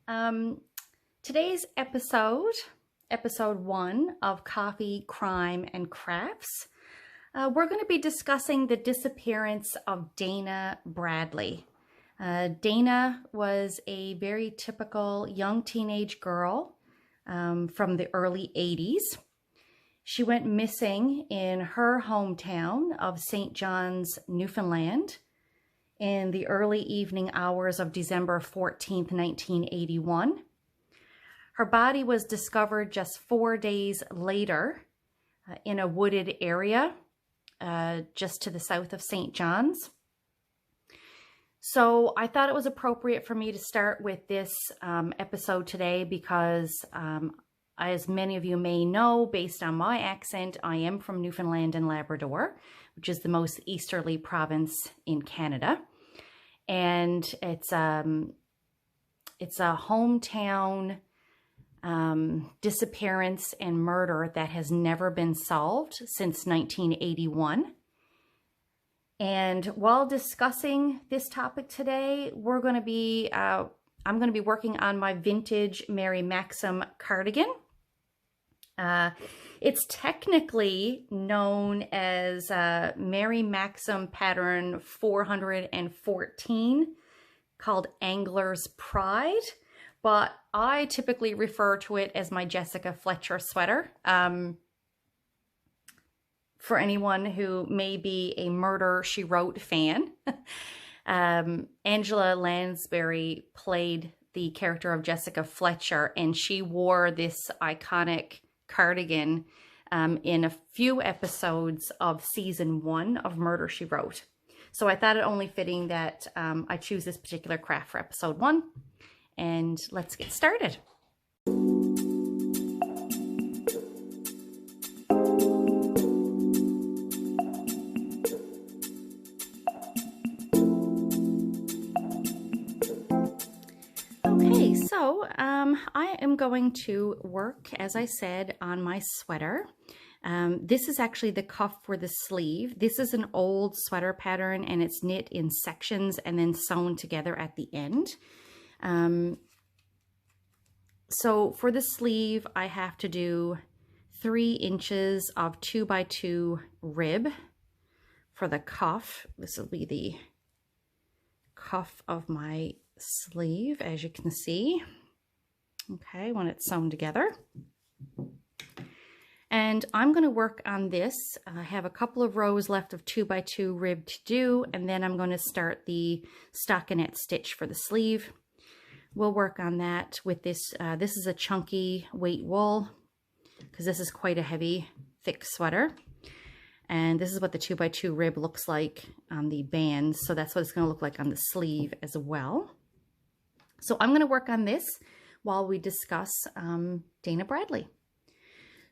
Um, Today's episode 1 of Coffee, Crime, and Crafts, we're going to be discussing the disappearance of Dana Bradley. Dana was a very typical young teenage girl from the early 80s. She went missing in her hometown of St. John's, Newfoundland, in the early evening hours of December 14th, 1981. Her body was discovered just 4 days later in a wooded area just to the south of St. John's. So I thought it was appropriate for me to start with this episode today because as many of you may know, based on my accent, I am from Newfoundland and Labrador, which is the most easterly province in Canada. And it's a hometown disappearance and murder that has never been solved since 1981. And while discussing this topic today, I'm going to be working on my vintage Mary Maxim cardigan. It's technically known as Mary Maxim pattern 414, called Angler's Pride, but I typically refer to it as my Jessica Fletcher sweater. For anyone who may be a Murder, She Wrote fan, Angela Lansbury played the character of Jessica Fletcher, and she wore this iconic cardigan in a few episodes of season 1 of Murder, She Wrote. So I thought it only fitting that I choose this particular craft for episode 1, and let's get started. Okay, so I am going to work, as I said, on my sweater. This is actually the cuff for the sleeve. This is an old sweater pattern, and it's knit in sections and then sewn together at the end. So for the sleeve, I have to do 3 inches of 2x2 rib. For the cuff, this will be the cuff of my sleeve, as you can see. Okay, when it's sewn together. And I'm going to work on this. I have a couple of rows left of 2x2 rib to do, and then I'm going to start the stockinette stitch for the sleeve. We'll work on that with this. This is a chunky weight wool, because this is quite a heavy, thick sweater. And this is what the 2x2 rib looks like on the bands. So that's what it's going to look like on the sleeve as well. So I'm going to work on this while we discuss Dana Bradley.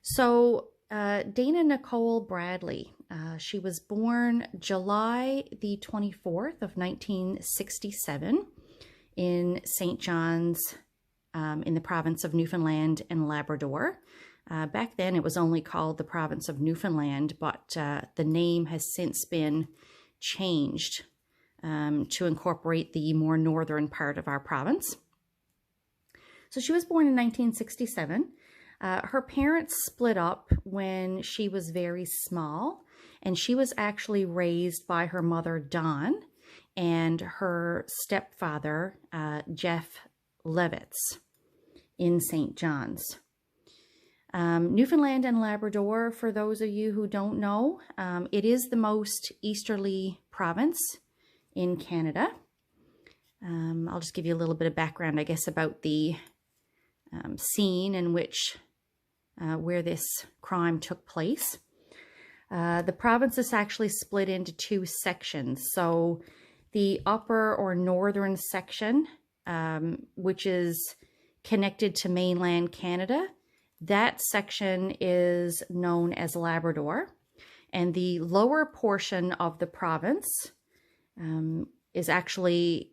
So Dana Nicole Bradley, she was born July the 24th of 1967 in St. John's in the province of Newfoundland and Labrador. Back then it was only called the province of Newfoundland, but the name has since been changed to incorporate the more northern part of our province. So she was born in 1967. Her parents split up when she was very small, and she was actually raised by her mother, Dawn, and her stepfather, Jeff Levitz, in St. John's. Newfoundland and Labrador, for those of you who don't know, it is the most easterly province in Canada. I'll just give you a little bit of background, I guess, about the scene in which where this crime took place. The province is actually split into 2 sections. So the upper or northern section, which is connected to mainland Canada, that section is known as Labrador. And the lower portion of the province is actually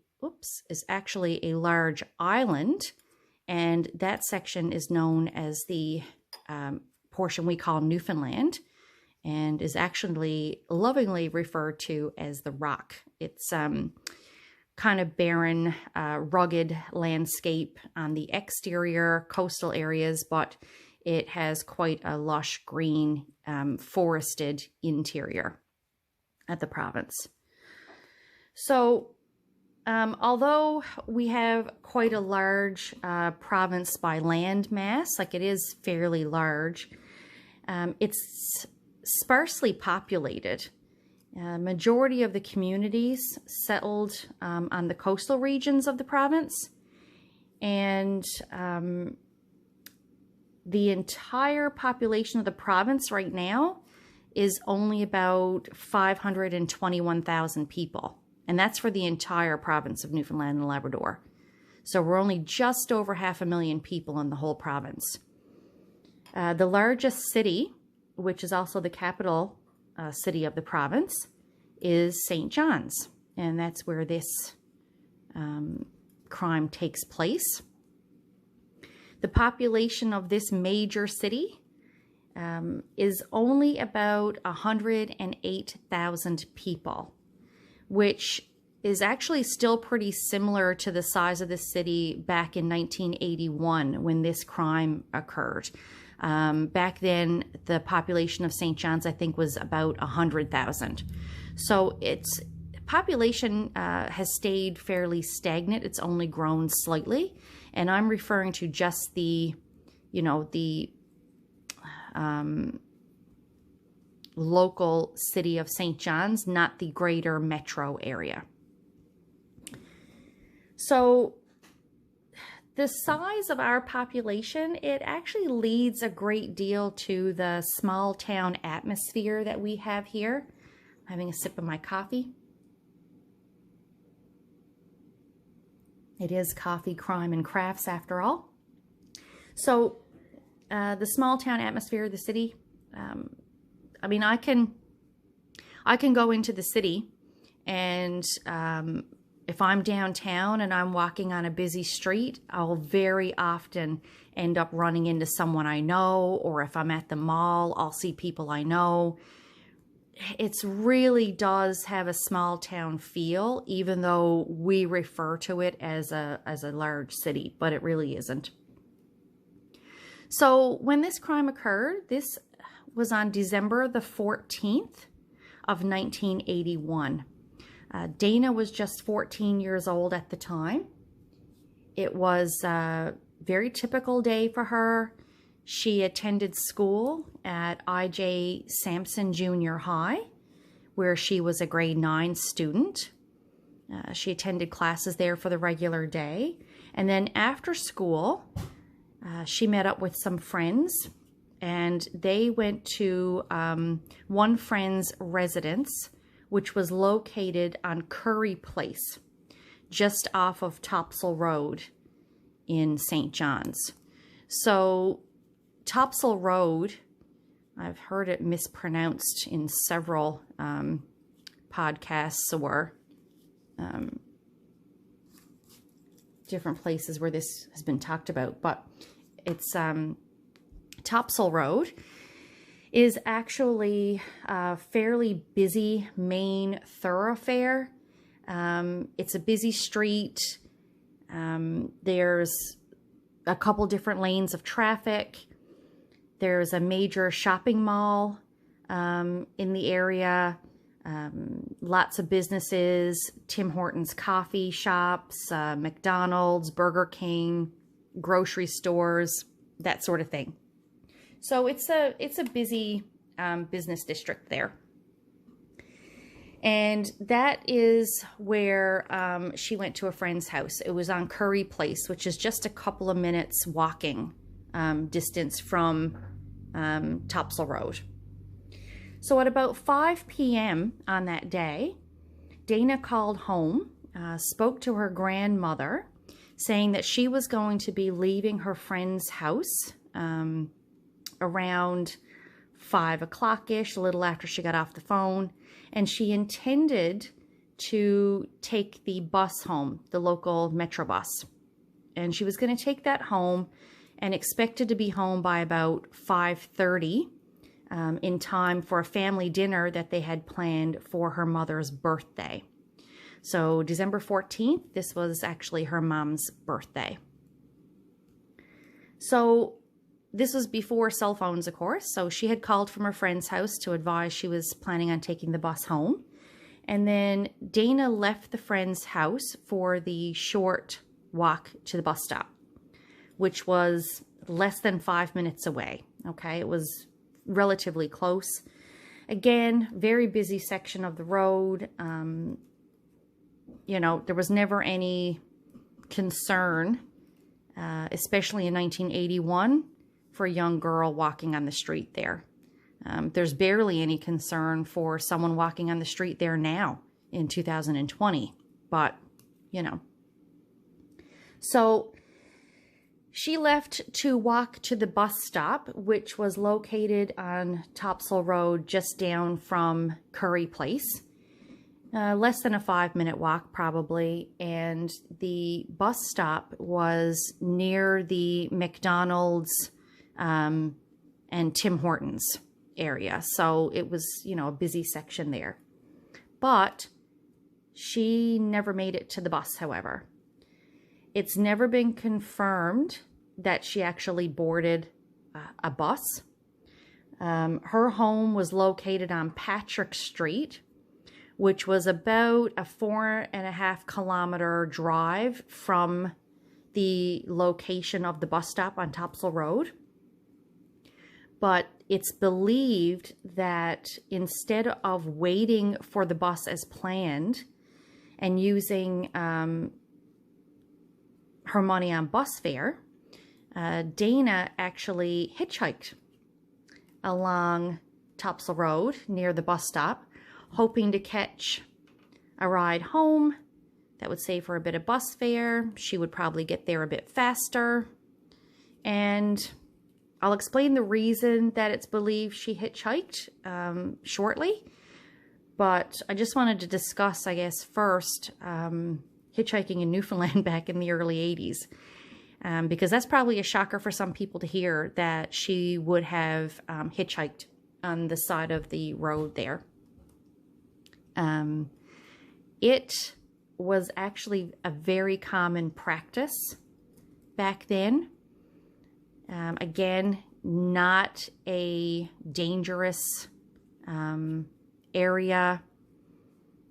a large island, and that section is known as the portion we call Newfoundland, and is actually lovingly referred to as the Rock. It's kind of barren, rugged landscape on the exterior coastal areas, but it has quite a lush green forested interior at the province. So although we have quite a large province by land mass, like it is fairly large, it's sparsely populated. Majority of the communities settled on the coastal regions of the province, and the entire population of the province right now is only about 521,000 people, and that's for the entire province of Newfoundland and Labrador. So we're only just over 500,000 people in the whole province. The largest city, which is also the capital city of the province, is St. John's, and that's where this crime takes place. The population of this major city is only about 108,000 people, which is actually still pretty similar to the size of the city back in 1981 when this crime occurred. Back then, the population of St. John's, I think, was about 100,000. So its population has stayed fairly stagnant. It's only grown slightly. And I'm referring to just the, local city of St. John's, not the greater metro area. So the size of our population, it actually leads a great deal to the small town atmosphere that we have here. I'm having a sip of my coffee. It is coffee, crime, and crafts after all. So the small town atmosphere of the city, I mean, I can go into the city, and if I'm downtown and I'm walking on a busy street, I'll very often end up running into someone I know, or if I'm at the mall, I'll see people I know. It really does have a small town feel, even though we refer to it as a large city, but it really isn't. So when this crime occurred, this was on December the 14th of 1981. Dana was just 14 years old at the time. It was a very typical day for her. She attended school at I.J. Sampson Junior High, where she was a grade 9 student. She attended classes there for the regular day. And then after school, she met up with some friends, and they went to one friend's residence, which was located on Curry Place, just off of Topsail Road in St. John's. So Topsail Road, I've heard it mispronounced in several podcasts or different places where this has been talked about, but it's Topsail Road is actually a fairly busy main thoroughfare. It's a busy street. There's a couple different lanes of traffic. There's a major shopping mall in the area. Lots of businesses, Tim Hortons coffee shops, McDonald's, Burger King, grocery stores, that sort of thing. So it's a busy business district there. And that is where she went to a friend's house. It was on Curry Place, which is just a couple of minutes walking distance from Topsail Road. So at about 5 p.m. on that day, Dana called home, spoke to her grandmother, saying that she was going to be leaving her friend's house around 5 o'clock-ish, a little after she got off the phone, and she intended to take the bus home, the local Metro bus. And she was going to take that home and expected to be home by about 5:30 in time for a family dinner that they had planned for her mother's birthday. So December 14th, this was actually her mom's birthday. So this was before cell phones, of course. So she had called from her friend's house to advise she was planning on taking the bus home. And then Dana left the friend's house for the short walk to the bus stop, which was less than 5 minutes away. Okay, it was relatively close. Again, very busy section of the road. You know, there was never any concern, especially in 1981, for a young girl walking on the street there. There's barely any concern for someone walking on the street there now in 2020, but, you know. So she left to walk to the bus stop, which was located on Topsail Road, just down from Curry Place. Less than a 5-minute walk, probably. And the bus stop was near the McDonald's and Tim Hortons area. So it was, you know, a busy section there. But she never made it to the bus, however. It's never been confirmed that she actually boarded a bus. Her home was located on Patrick Street, which was about a 4.5 kilometer drive from the location of the bus stop on Topsail Road. But it's believed that instead of waiting for the bus as planned and using her money on bus fare, Dana actually hitchhiked along Topsail Road near the bus stop, hoping to catch a ride home that would save her a bit of bus fare. She would probably get there a bit faster. And I'll explain the reason that it's believed she hitchhiked shortly. But I just wanted to discuss, I guess, first, hitchhiking in Newfoundland back in the early 80s. Because that's probably a shocker for some people to hear that she would have hitchhiked on the side of the road there. It was actually a very common practice back then. Again, not a dangerous area.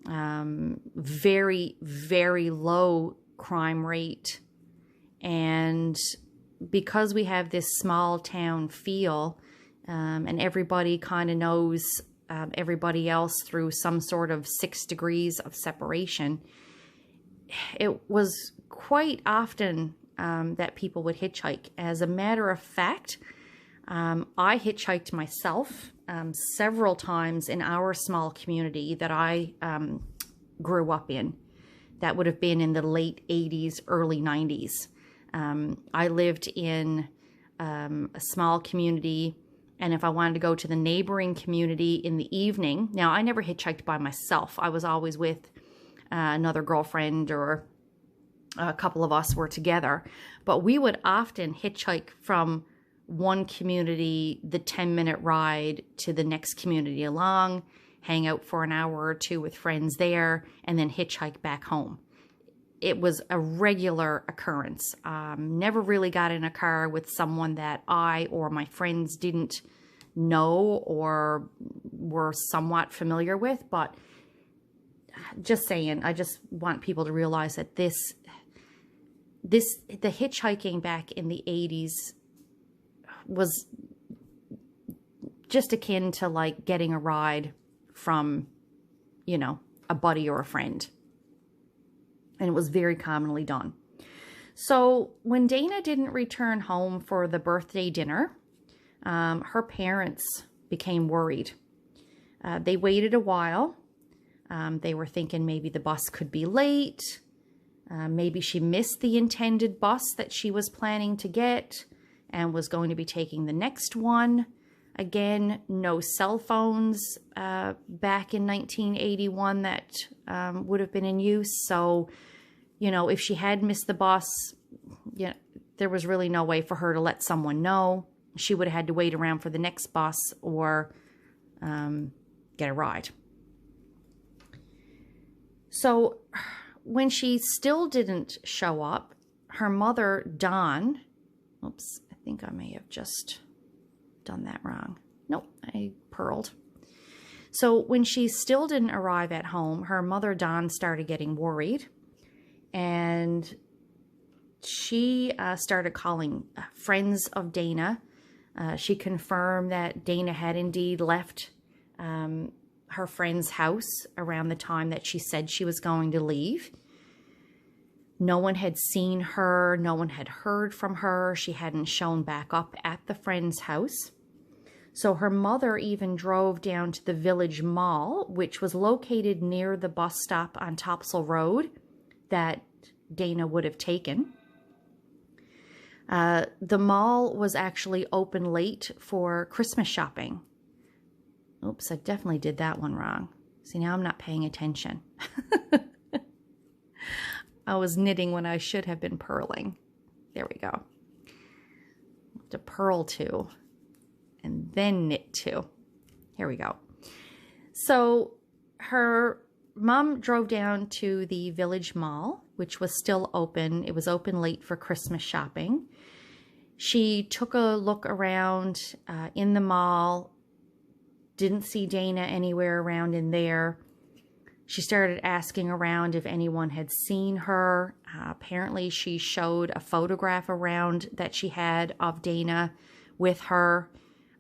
Very, very low crime rate. And because we have this small town feel, and everybody kind of knows everybody else through some sort of 6 degrees of separation, it was quite often that people would hitchhike. As a matter of fact, I hitchhiked myself several times in our small community that I grew up in. That would have been in the late 80s, early 90s. I lived in a small community, and if I wanted to go to the neighboring community in the evening, now I never hitchhiked by myself. I was always with another girlfriend, or a couple of us were together. But we would often hitchhike from one community, the 10-minute ride, to the next community along, hang out for an hour or two with friends there, and then hitchhike back home. It was a regular occurrence. Never really got in a car with someone that I or my friends didn't know or were somewhat familiar with. But just saying, I just want people to realize that the hitchhiking back in the 80s was just akin to like getting a ride from, you know, a buddy or a friend. And it was very commonly done. So when Dana didn't return home for the birthday dinner, her parents became worried. They waited a while. They were thinking maybe the bus could be late. Maybe she missed the intended bus that she was planning to get and was going to be taking the next one. Again, no cell phones back in 1981 that would have been in use. So, you know, if she had missed the bus, yeah, there was really no way for her to let someone know. She would have had to wait around for the next bus or get a ride. So when she still didn't show up, her mother, Dawn, oops, I think I may have just done that wrong. Nope, I purled. So when she still didn't arrive at home, her mother, Dawn, started getting worried, and she started calling friends of Dana. She confirmed that Dana had indeed left her friend's house around the time that she said she was going to leave. No one had seen her. No one had heard from her. She hadn't shown back up at the friend's house. So her mother even drove down to the village mall, which was located near the bus stop on Topsail Road that Dana would have taken. The mall was actually open late for Christmas shopping. Oops, I definitely did that one wrong. See, now I'm not paying attention. I was knitting when I should have been purling. There we go. To purl to, and then knit to. Here we go. So her mom drove down to the village mall, which was still open. It was open late for Christmas shopping. She took a look around in the mall, didn't see Dana anywhere around in there. She started asking around if anyone had seen her. Apparently, she showed a photograph around that she had of Dana with her.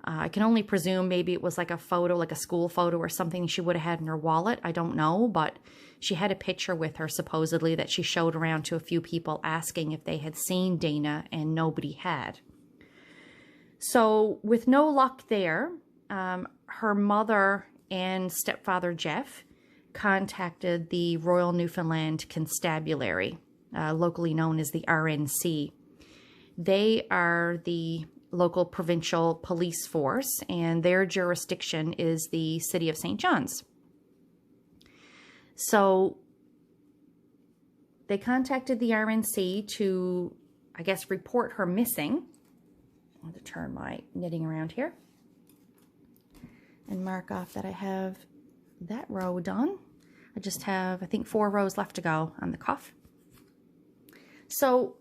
I can only presume maybe it was like a photo, like a school photo or something she would have had in her wallet. I don't know, but she had a picture with her supposedly that she showed around to a few people asking if they had seen Dana, and nobody had. So with no luck there, her mother and stepfather Jeff contacted the Royal Newfoundland Constabulary, locally known as the RNC. They are the local provincial police force, and their jurisdiction is the city of St. John's. So they contacted the RNC to, I guess, report her missing. I want to turn my knitting around here and mark off that I have that row done. I just have, I think, 4 rows left to go on the cuff. So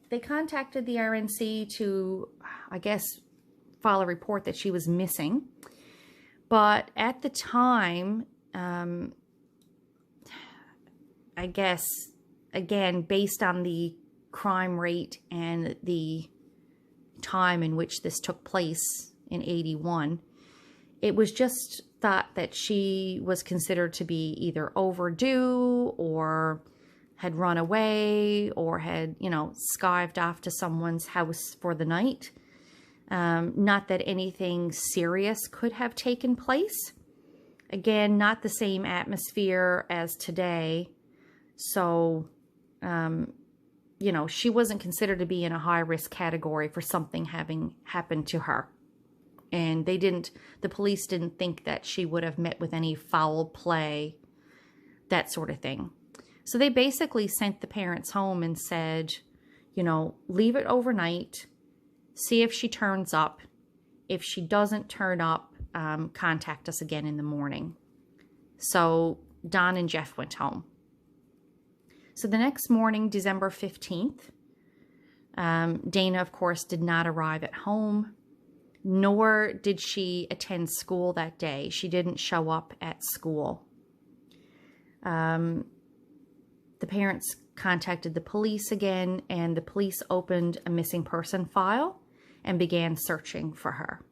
they contacted the RNC to, I guess, file a report that she was missing. But at the time, I guess, again, based on the crime rate and the time in which this took place in 81, it was just thought that she was considered to be either overdue or had run away or had, you know, skived off to someone's house for the night. Not that anything serious could have taken place. Again, not the same atmosphere as today. So, you know, she wasn't considered to be in a high-risk category for something having happened to her. And the police didn't think that she would have met with any foul play, that sort of thing. So they basically sent the parents home and said, you know, leave it overnight, see if she turns up. If she doesn't turn up, contact us again in the morning. So Don and Jeff went home. So the next morning, December 15th, Dana, of course, did not arrive at home, nor did she attend school that day. She didn't show up at school. The parents contacted the police again, and the police opened a missing person file and began searching for her.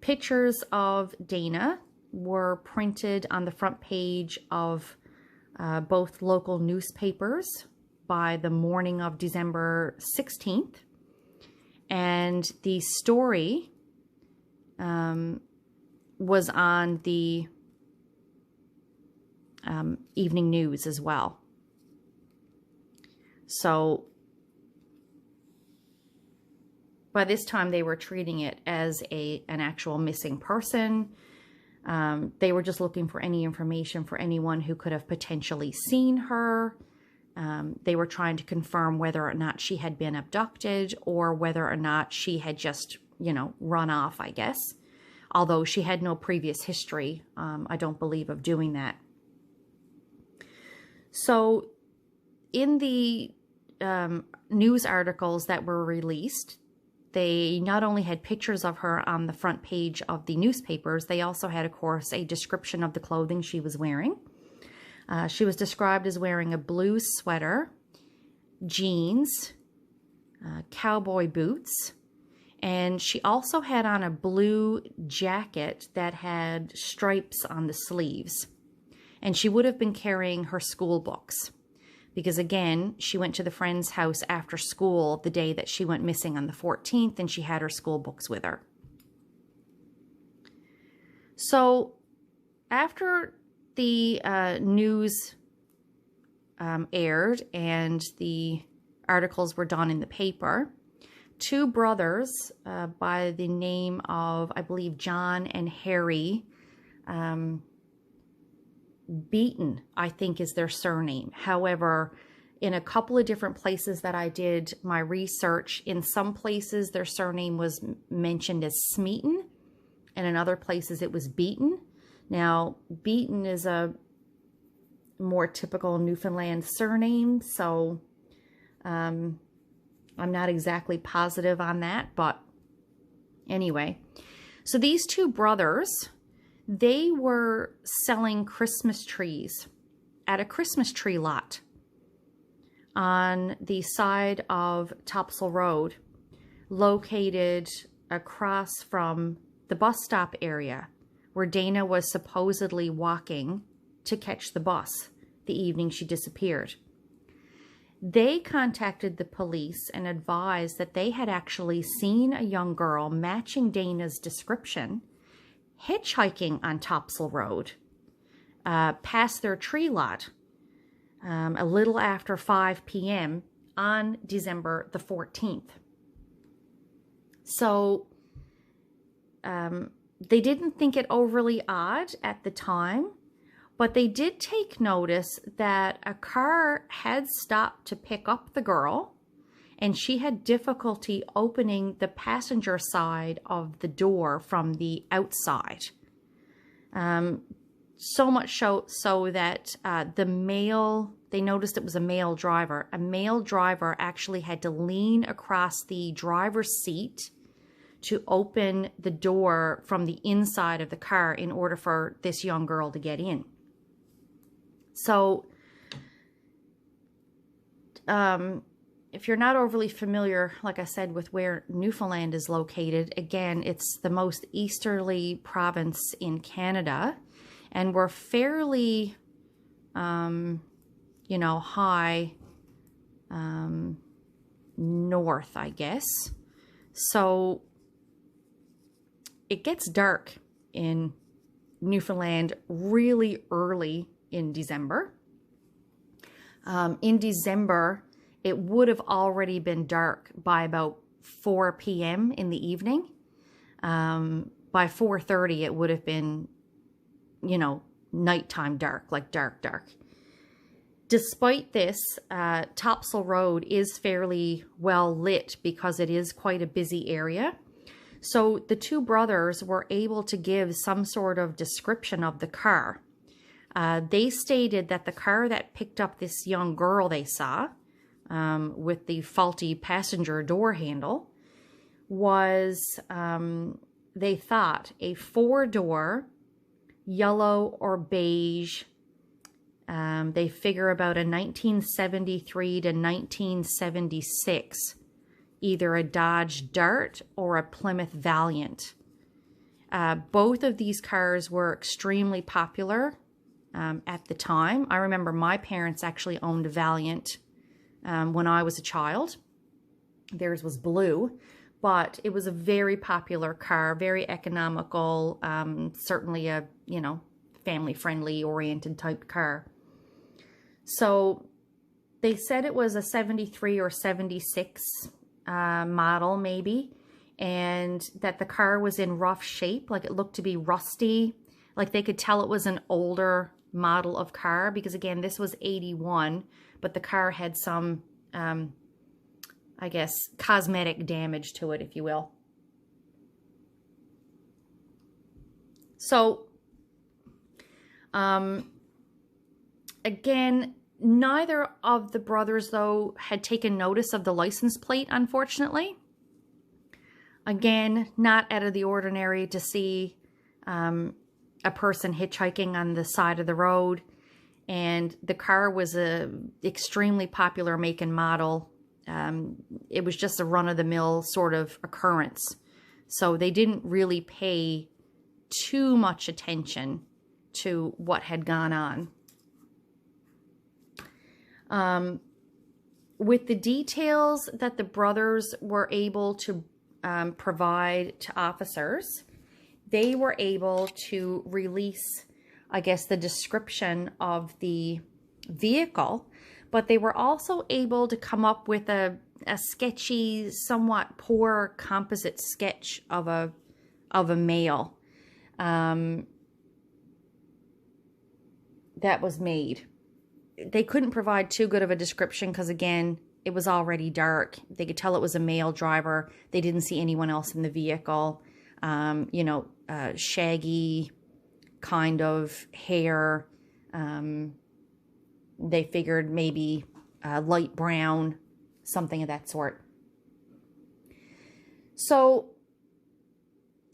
Pictures of Dana were printed on the front page of both local newspapers by the morning of December 16th. And the story was on the evening news as well. So by this time, they were treating it as an actual missing person. They were just looking for any information for anyone who could have potentially seen her. They were trying to confirm whether or not she had been abducted or whether or not she had just, you know, run off, I guess. Although she had no previous history, I don't believe, of doing that. So in the news articles that were released, they not only had pictures of her on the front page of the newspapers, they also had, of course, a description of the clothing she was wearing. She was described as wearing a blue sweater, jeans, cowboy boots, and she also had on a blue jacket that had stripes on the sleeves. And she would have been carrying her school books because, again, she went to the friend's house after school the day that she went missing on the 14th, and she had her school books with her. So after the news aired and the articles were done in the paper, two brothers by the name of, I believe, John and Harry Beaton, I think is their surname. However, in a couple of different places that I did my research, in some places their surname was mentioned as Smeaton, and in other places it was Beaton. Now, Beaton is a more typical Newfoundland surname, so I'm not exactly positive on that, but anyway. So these two brothers, they were selling Christmas trees at a Christmas tree lot on the side of Topsail Road, located across from the bus stop area where Dana was supposedly walking to catch the bus the evening she disappeared. They contacted the police and advised that they had actually seen a young girl matching Dana's description hitchhiking on Topsail Road past their tree lot a little after 5 p.m. on December the 14th. So they didn't think it overly odd at the time, but they did take notice that a car had stopped to pick up the girl, and she had difficulty opening the passenger side of the door from the outside. So much so that they noticed it was a male driver. A male driver actually had to lean across the driver's seat to open the door from the inside of the car in order for this young girl to get in. So, if you're not overly familiar, like I said, with where Newfoundland is located, again, it's the most easterly province in Canada, and we're fairly, high north, I guess. So it gets dark in Newfoundland really early in December. In December, it would have already been dark by about 4 p.m. in the evening. By 4:30, it would have been, nighttime dark, like dark. Despite this, Topsail Road is fairly well lit because it is quite a busy area. So the two brothers were able to give some sort of description of the car. They stated that the car that picked up this young girl they saw, with the faulty passenger door handle, was, they thought, a 4-door, yellow or beige, they figure about a 1973 to 1976, either a Dodge Dart or a Plymouth Valiant. Both of these cars were extremely popular at the time. I remember my parents actually owned a Valiant when I was a child. Theirs was blue, but it was a very popular car, very economical, certainly a, family-friendly oriented type car. So they said it was a 73 or 76 model maybe, and that the car was in rough shape, like it looked to be rusty, like they could tell it was an older model of car, because again, this was 81, but the car had some, I guess, cosmetic damage to it, if you will. So, again, Neither of the brothers, though, had taken notice of the license plate, unfortunately. Again, not out of the ordinary to see a person hitchhiking on the side of the road. And the car was a extremely popular make and model. It was just a run-of-the-mill sort of occurrence. So they didn't really pay too much attention to what had gone on. With the details that the brothers were able to provide to officers, they were able to release, I guess, the description of the vehicle, but they were also able to come up with a sketchy, somewhat poor composite sketch of a male that was made. They couldn't provide too good of a description because, again, it was already dark. They could tell it was a male driver. They didn't see anyone else in the vehicle. Shaggy kind of hair. They figured maybe light brown, something of that sort. So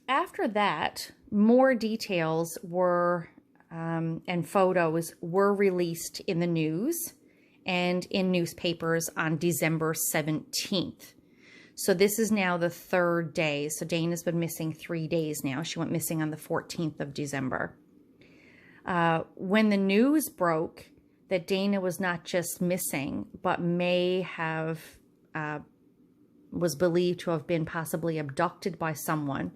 after that, more details were and photos were released in the news and in newspapers on December 17th. So this is now the third day. So Dana's been missing 3 days now. She went missing on the 14th of December. When the news broke that Dana was not just missing, but may have, was believed to have been possibly abducted by someone,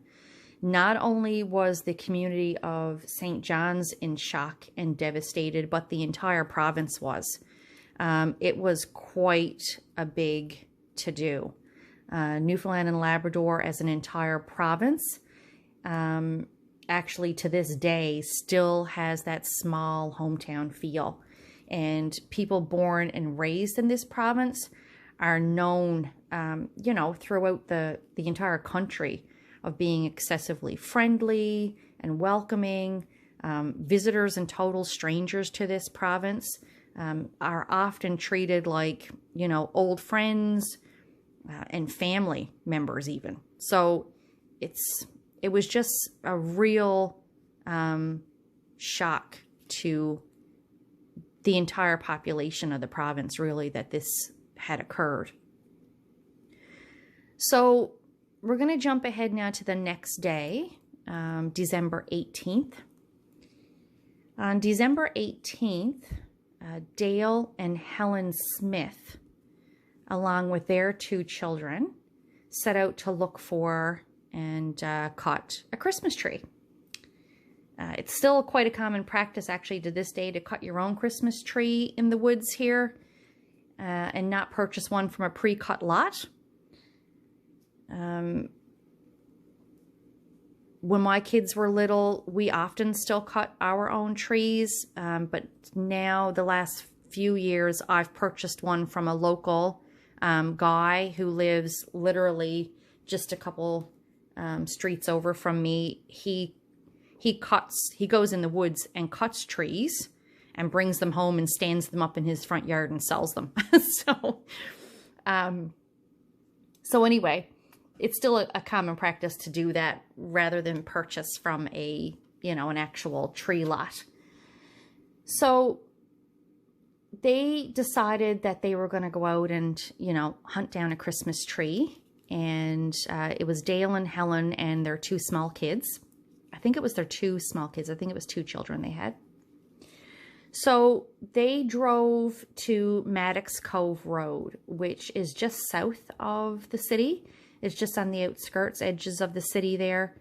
not only was the community of St. John's in shock and devastated, but the entire province was. It was quite a big to-do. Newfoundland and Labrador as an entire province, actually to this day, still has that small hometown feel. And people born and raised in this province are known, throughout the entire country of being excessively friendly and welcoming. Visitors and total strangers to this province are often treated like, old friends and family members even. So it was just a real shock to the entire population of the province, really, that this had occurred. So we're going to jump ahead now to the next day, December 18th. On December 18th, Dale and Helen Smith, along with their 2 children, set out to look for and caught a Christmas tree. It's still quite a common practice, actually, to this day, to cut your own Christmas tree in the woods here and not purchase one from a pre-cut lot. When my kids were little, we often still cut our own trees, but now, the last few years, I've purchased one from a local guy who lives literally just a couple streets over from me. He goes in the woods and cuts trees and brings them home and stands them up in his front yard and sells them. So anyway, it's still a common practice to do that rather than purchase from an actual tree lot. So they decided that they were going to go out and, hunt down a Christmas tree. And it was Dale and Helen and their 2 small kids. I think it was their 2 small kids. I think it was 2 children they had. So they drove to Maddox Cove Road, which is just south of the city. It's just on the outskirts, edges of the city there.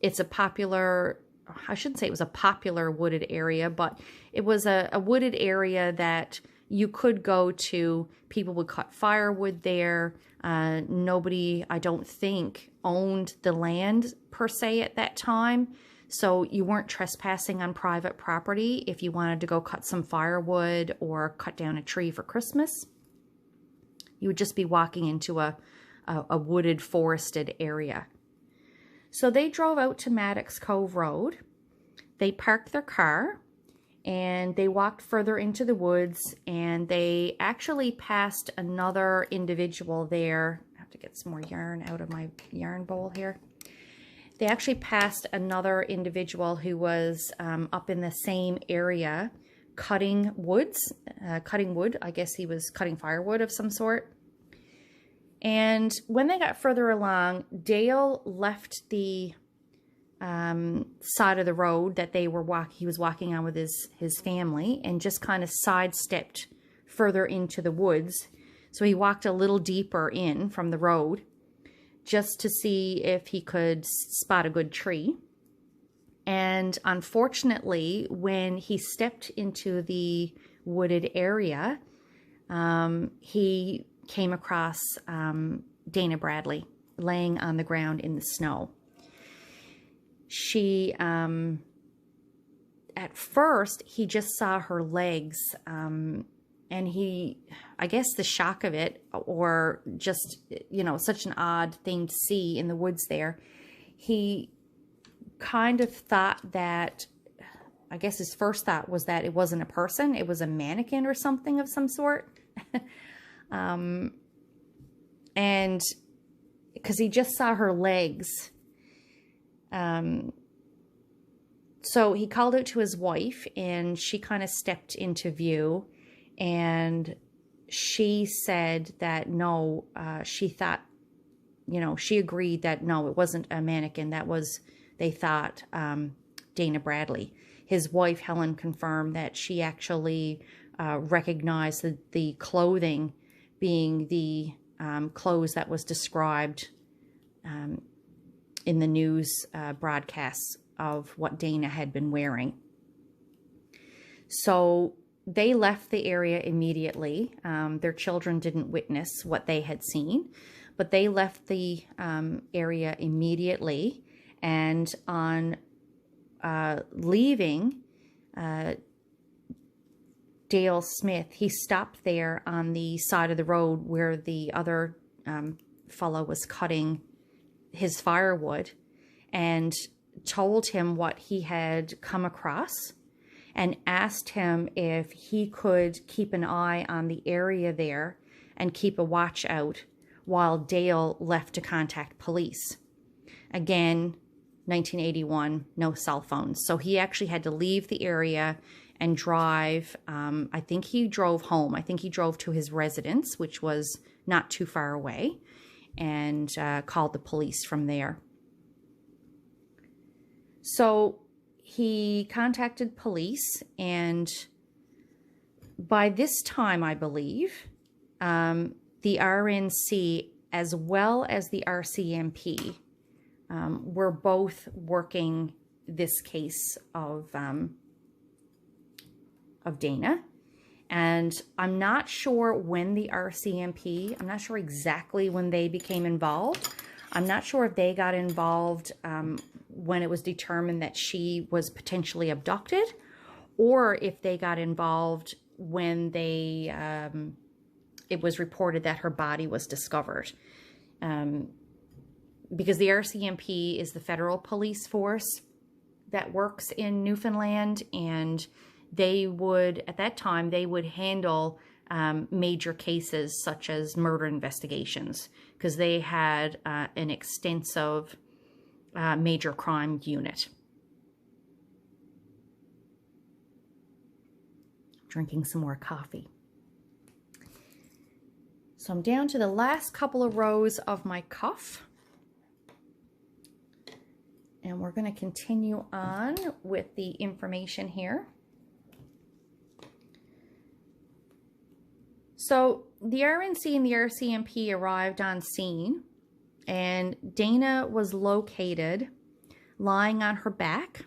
It's a popular, I shouldn't say it was a popular wooded area, but it was a wooded area that you could go to. People would cut firewood there. Nobody, I don't think, owned the land per se at that time. So you weren't trespassing on private property if you wanted to go cut some firewood or cut down a tree for Christmas. You would just be walking into a wooded, forested area. So they drove out to Maddox Cove Road. They parked their car And they walked further into the woods, and they actually passed another individual there. I have to get some more yarn out of my yarn bowl here. They actually passed another individual who was up in the same area cutting wood. I guess he was cutting firewood of some sort. And when they got further along, Dale left the side of the road that he was walking on with his family, and just kind of sidestepped further into the woods. So he walked a little deeper in from the road just to see if he could spot a good tree. And unfortunately, when he stepped into the wooded area, he came across Dana Bradley laying on the ground in the snow. She, at first, he just saw her legs, and I guess the shock of it, or just, such an odd thing to see in the woods there, he kind of thought that, I guess his first thought was that it wasn't a person, it was a mannequin or something of some sort. And because he just saw her legs. So he called out to his wife, and she kind of stepped into view, and she said that no, she thought, she agreed that no, it wasn't a mannequin. That was, they thought, Dana Bradley. His wife, Helen, confirmed that she actually recognized the clothing being the clothes that was described in the news broadcasts of what Dana had been wearing. So they left the area immediately. Their children didn't witness what they had seen, but they left the area immediately. And on leaving, Dale Smith, he stopped there on the side of the road where the other fellow was cutting his firewood, and told him what he had come across, and asked him if he could keep an eye on the area there and keep a watch out while Dale left to contact police. Again, 1981, no cell phones. So he actually had to leave the area and drive. I think he drove home. I think he drove to his residence, which was not too far away, and called the police from there. So he contacted police, and by this time, I believe, the RNC as well as the RCMP were both working this case of Dana. And I'm not sure when the RCMP, I'm not sure exactly when they became involved. I'm not sure if they got involved when it was determined that she was potentially abducted, or if they got involved when they it was reported that her body was discovered. Because the RCMP is the federal police force that works in Newfoundland, and they would, at that time, they would handle major cases such as murder investigations, because they had an extensive major crime unit. Drinking some more coffee. So I'm down to the last couple of rows of my cuff. And we're going to continue on with the information here. So the RNC and the RCMP arrived on scene, and Dana was located lying on her back.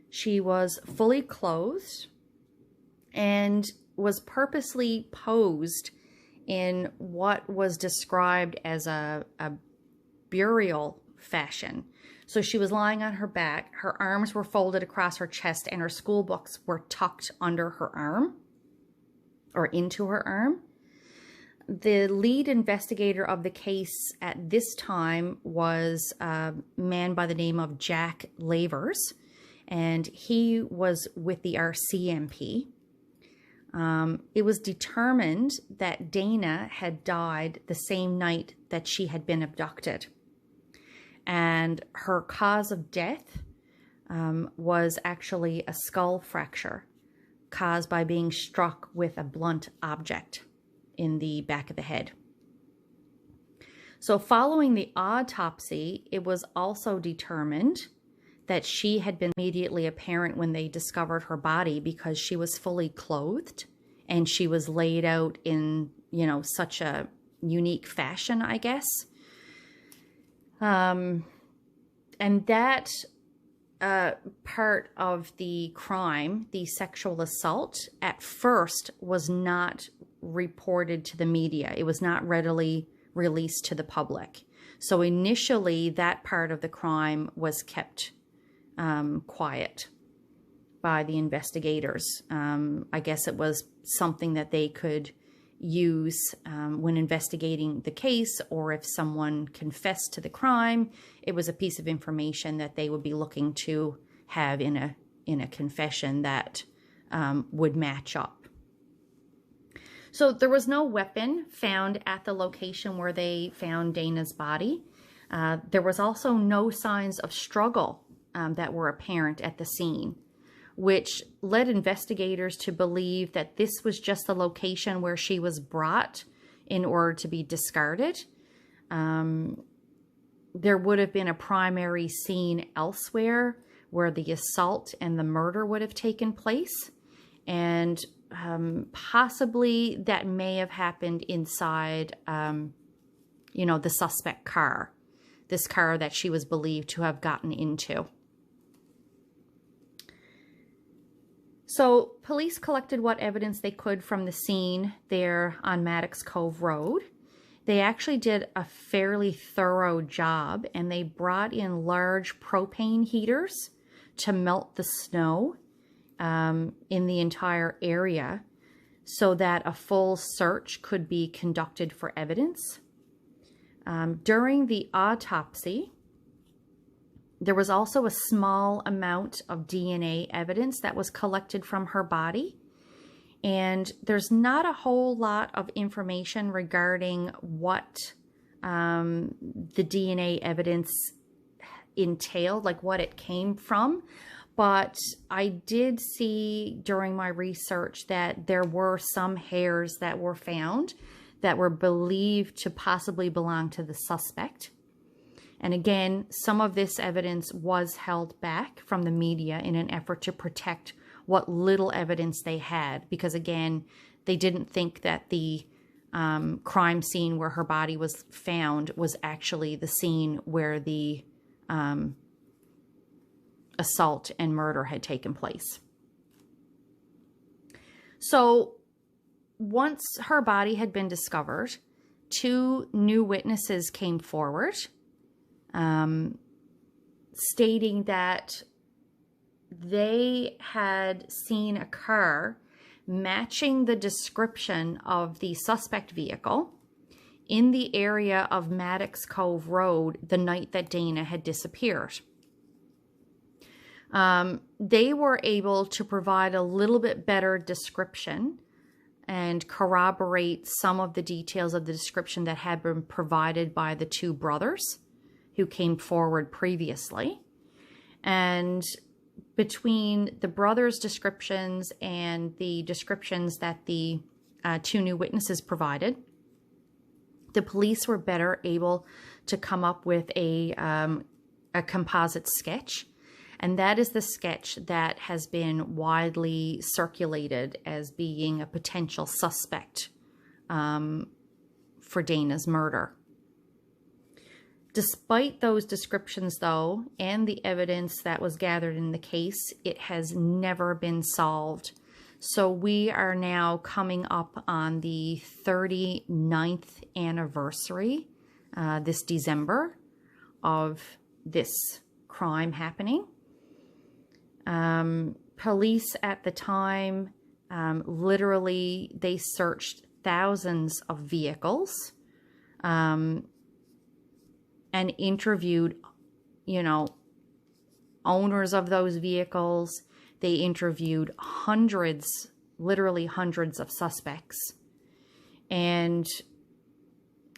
She was fully clothed and was purposely posed in what was described as a burial fashion. So she was lying on her back, her arms were folded across her chest, and her school books were tucked under her arm, or into her arm. The lead investigator of the case at this time was a man by the name of Jack Lavers, and he was with the RCMP. It was determined that Dana had died the same night that she had been abducted. And her cause of death was actually a skull fracture caused by being struck with a blunt object in the back of the head. So following the autopsy, it was also determined that she had been immediately apparent when they discovered her body because she was fully clothed and she was laid out in, you know, such a unique fashion, I guess. And that part of the crime, the sexual assault, at first was not reported to the media. It was not readily released to the public. So initially, that part of the crime was kept quiet by the investigators. I guess it was something that they could use when investigating the case, or if someone confessed to the crime, it was a piece of information that they would be looking to have in a confession that would match up. So there was no weapon found at the location where they found Dana's body. There was also no signs of struggle that were apparent at the scene, which led investigators to believe that this was just the location where she was brought in order to be discarded. There would have been a primary scene elsewhere where the assault and the murder would have taken place. And possibly that may have happened inside, you know, the suspect car, this car that she was believed to have gotten into. So police collected what evidence they could from the scene there on Maddox Cove Road. They actually did a fairly thorough job, and they brought in large propane heaters to melt the snow in the entire area so that a full search could be conducted for evidence. During the autopsy, there was also a small amount of DNA evidence that was collected from her body. And there's not a whole lot of information regarding what the DNA evidence entailed, like what it came from. But I did see during my research that there were some hairs that were found that were believed to possibly belong to the suspect. And again, some of this evidence was held back from the media in an effort to protect what little evidence they had, because again, they didn't think that the crime scene where her body was found was actually the scene where the assault and murder had taken place. So once her body had been discovered, 2 new witnesses came forward, stating that they had seen a car matching the description of the suspect vehicle in the area of Maddox Cove Road the night that Dana had disappeared. They were able to provide a little bit better description and corroborate some of the details of the description that had been provided by the 2 brothers who came forward previously. And between the brothers' descriptions and the descriptions that the 2 new witnesses provided, the police were better able to come up with a composite sketch. And that is the sketch that has been widely circulated as being a potential suspect for Dana's murder. Despite those descriptions, though, and the evidence that was gathered in the case, it has never been solved. So we are now coming up on the 39th anniversary this December of this crime happening. Police at the time, literally, they searched thousands of vehicles and interviewed, you know, owners of those vehicles. They interviewed hundreds, literally hundreds of suspects, and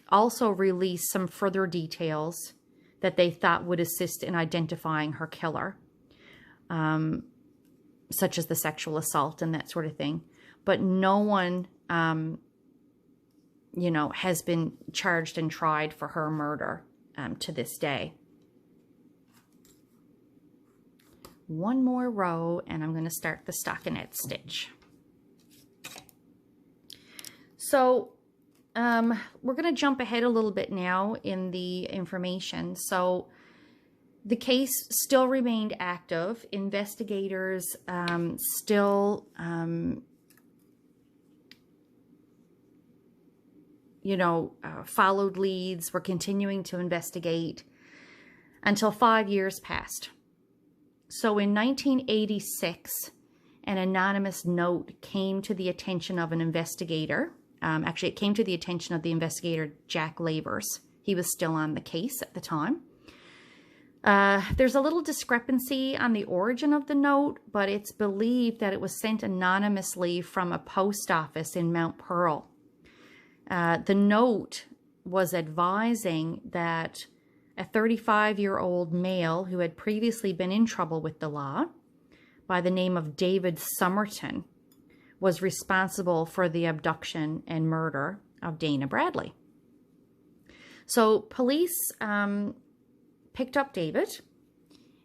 also released some further details that they thought would assist in identifying her killer, such as the sexual assault and that sort of thing. But no one, you know, has been charged and tried for her murder to this day. One more row, and I'm going to start the stockinette stitch. So we're going to jump ahead a little bit now in the information. So the case still remained active. Investigators still, you know, followed leads, were continuing to investigate until 5 years passed. So in 1986, an anonymous note came to the attention of an investigator. Actually, it came to the attention of the investigator, Jack Lavers. He was still on the case at the time. There's a little discrepancy on the origin of the note, but it's believed that it was sent anonymously from a post office in Mount Pearl. The note was advising that a 35-year-old male who had previously been in trouble with the law by the name of David Somerton was responsible for the abduction and murder of Dana Bradley. So police picked up David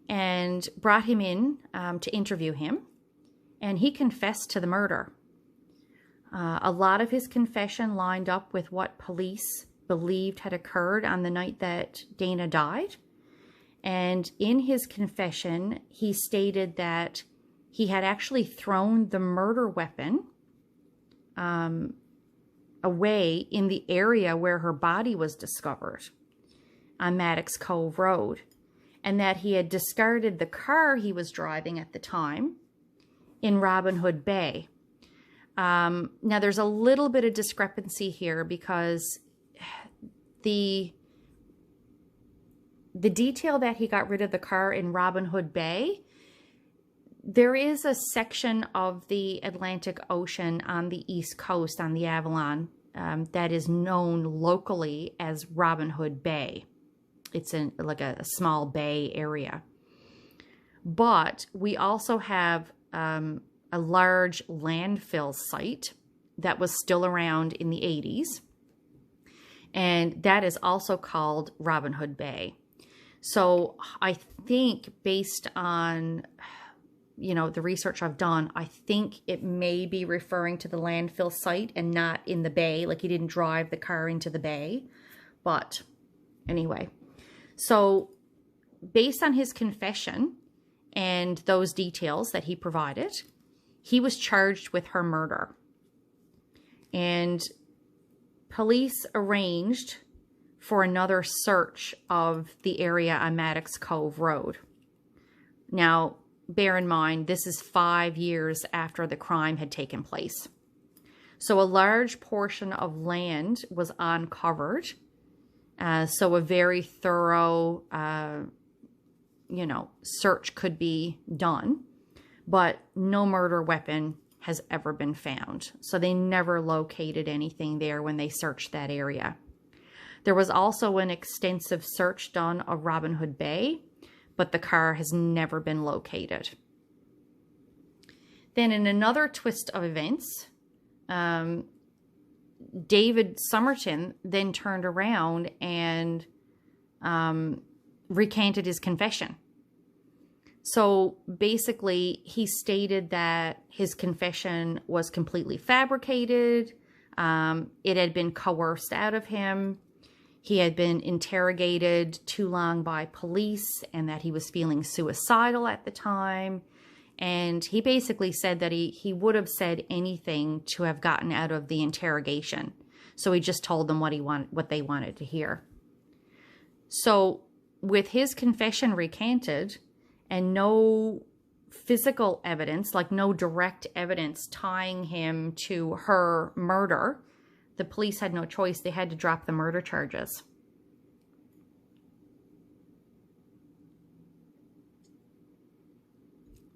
and brought him in to interview him, and he confessed to the murder. A lot of his confession lined up with what police believed had occurred on the night that Dana died. And in his confession, he stated that he had actually thrown the murder weapon away in the area where her body was discovered on Maddox Cove Road, and that he had discarded the car he was driving at the time in Robin Hood Bay. Now, there's a little bit of discrepancy here because the detail that he got rid of the car in Robin Hood Bay, there is a section of the Atlantic Ocean on the East Coast, on the Avalon, that is known locally as Robin Hood Bay. It's in like a small bay area. But we also have a large landfill site that was still around in the 80s. And that is also called Robin Hood Bay. So I think based on, you know, the research I've done, I think it may be referring to the landfill site and not in the bay. Like he didn't drive the car into the bay. But anyway, so based on his confession and those details that he provided, he was charged with her murder. And police arranged for another search of the area on Maddox Cove Road. Now, bear in mind, this is 5 years after the crime had taken place. So a large portion of land was uncovered. So a very thorough, you know, search could be done. But no murder weapon has ever been found. So they never located anything there when they searched that area. There was also an extensive search done of Robin Hood Bay, but the car has never been located. Then in another twist of events, David Somerton then turned around and recanted his confession. So basically, he stated that his confession was completely fabricated. It had been coerced out of him. He had been interrogated too long by police and that he was feeling suicidal at the time. And he basically said that he would have said anything to have gotten out of the interrogation. So he just told them what they wanted to hear. So with his confession recanted, and no physical evidence, like no direct evidence tying him to her murder, the police had no choice. They had to drop the murder charges.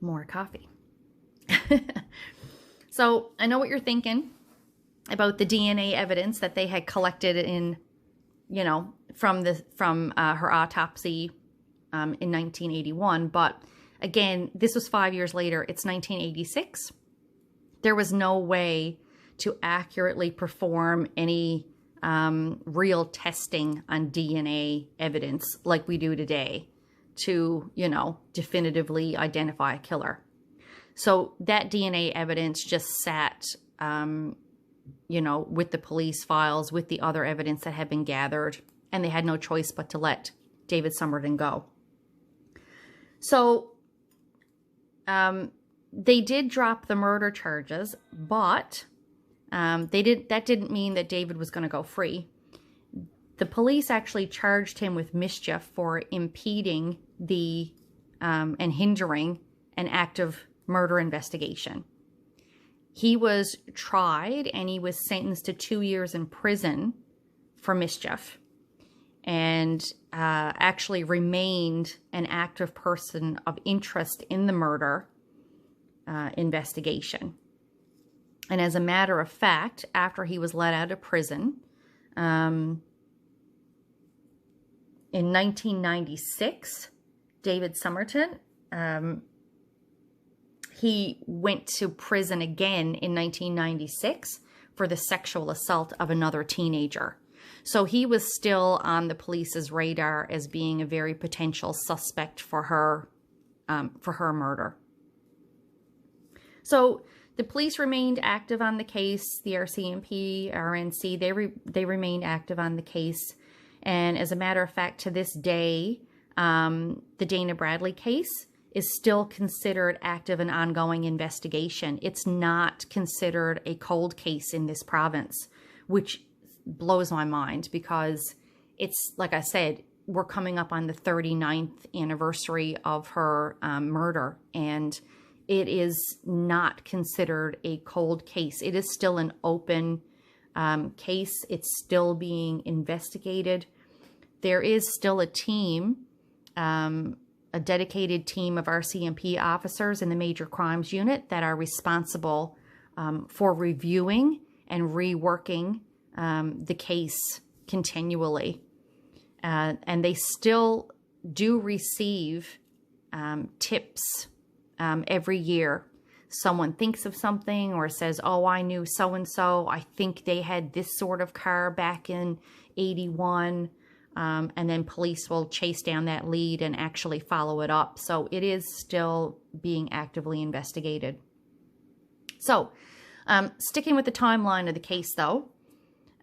more coffee. So I know what you're thinking about the DNA evidence that they had collected in, you know, from her autopsy in 1981. But again, this was 5 years later. It's 1986. There was no way to accurately perform any real testing on DNA evidence like we do today to, you know, definitively identify a killer. So that DNA evidence just sat, you know, with the police files, with the other evidence that had been gathered, and they had no choice but to let David Somerton go. So they did drop the murder charges, but that didn't mean that David was going to go free. The police actually charged him with mischief for impeding the and hindering an active murder investigation. He was tried and he was sentenced to 2 years in prison for mischief, and actually remained an active person of interest in the murder investigation. And as a matter of fact, after he was let out of prison, in 1996, David Somerton, he went to prison again in 1996 for the sexual assault of another teenager. So he was still on the police's radar as being a very potential suspect for her murder. So the police remained active on the case. The RCMP, RNC, they remained active on the case. And as a matter of fact, to this day, the Dana Bradley case is still considered active and ongoing investigation. It's not considered a cold case in this province, which blows my mind, because it's, like I said, we're coming up on the 39th anniversary of her murder, and it is not considered a cold case. It is still an open case. It's still being investigated. There is still a team, a dedicated team of RCMP officers in the Major Crimes Unit that are responsible for reviewing and reworking the case continually. And they still do receive tips every year. Someone thinks of something or says, oh, I knew so-and-so. I think they had this sort of car back in 81. And then police will chase down that lead and actually follow it up. So it is still being actively investigated. So sticking with the timeline of the case, though.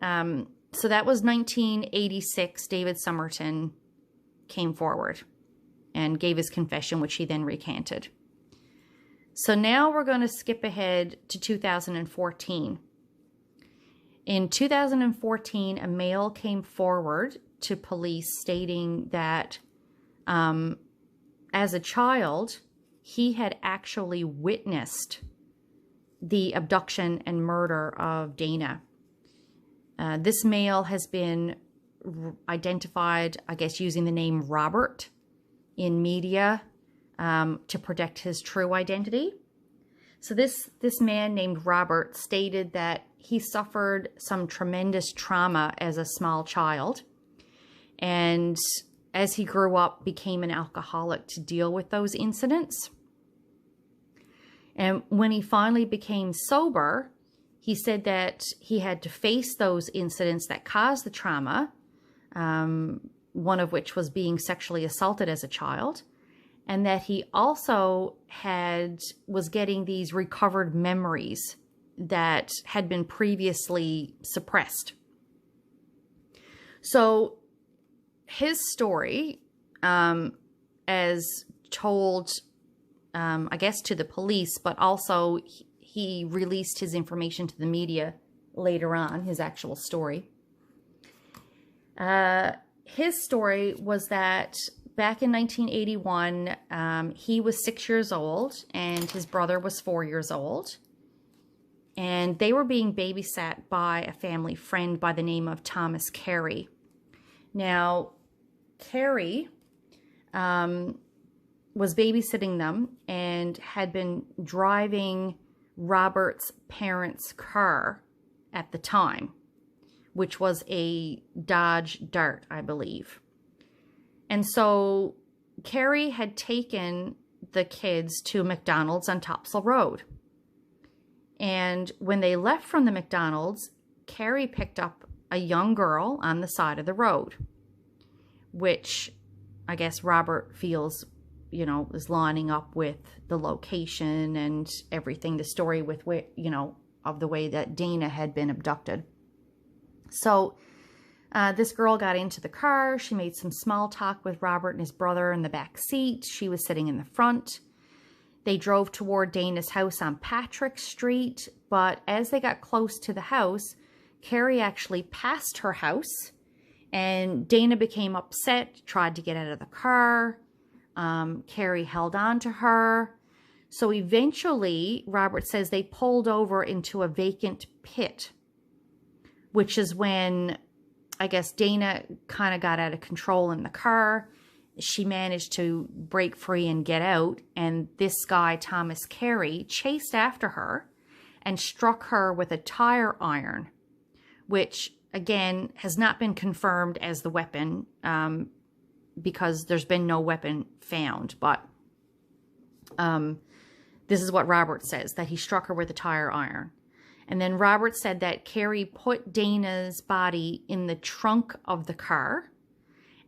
So that was 1986. David Somerton came forward and gave his confession, which he then recanted. So now we're going to skip ahead to 2014. In 2014, a male came forward to police stating that as a child, he had actually witnessed the abduction and murder of Dana. This male has been identified, I guess, using the name Robert in media to protect his true identity. So this man named Robert stated that he suffered some tremendous trauma as a small child, and as he grew up, became an alcoholic to deal with those incidents. And when he finally became sober, he said that he had to face those incidents that caused the trauma, one of which was being sexually assaulted as a child, and that he also was getting these recovered memories that had been previously suppressed. So his story, as told, I guess, to the police, but also he released his information to the media later on, his actual story. His story was that back in 1981, he was 6 years old and his brother was 4 years old. And they were being babysat by a family friend by the name of Thomas Carey. Now, Carey was babysitting them and had been driving Robert's parents' car at the time, which was a Dodge Dart, I believe. And so Carrie had taken the kids to McDonald's on Topsail Road. And when they left from the McDonald's, Carrie picked up a young girl on the side of the road, which I guess Robert feels, you know, is lining up with the location and everything, the story with, you know, of the way that Dana had been abducted. So this girl got into the car. She made some small talk with Robert and his brother in the back seat. She was sitting in the front. They drove toward Dana's house on Patrick Street, but as they got close to the house, Carrie actually passed her house, and Dana became upset, tried to get out of the car. Carrie held on to her. So eventually, Robert says they pulled over into a vacant pit, which is when I guess Dana kind of got out of control in the car. She managed to break free and get out, and this guy, Thomas Carey, chased after her and struck her with a tire iron, which, again, has not been confirmed as the weapon because there's been no weapon found. But this is what Robert says, that he struck her with a tire iron. And then Robert said that Carrie put Dana's body in the trunk of the car,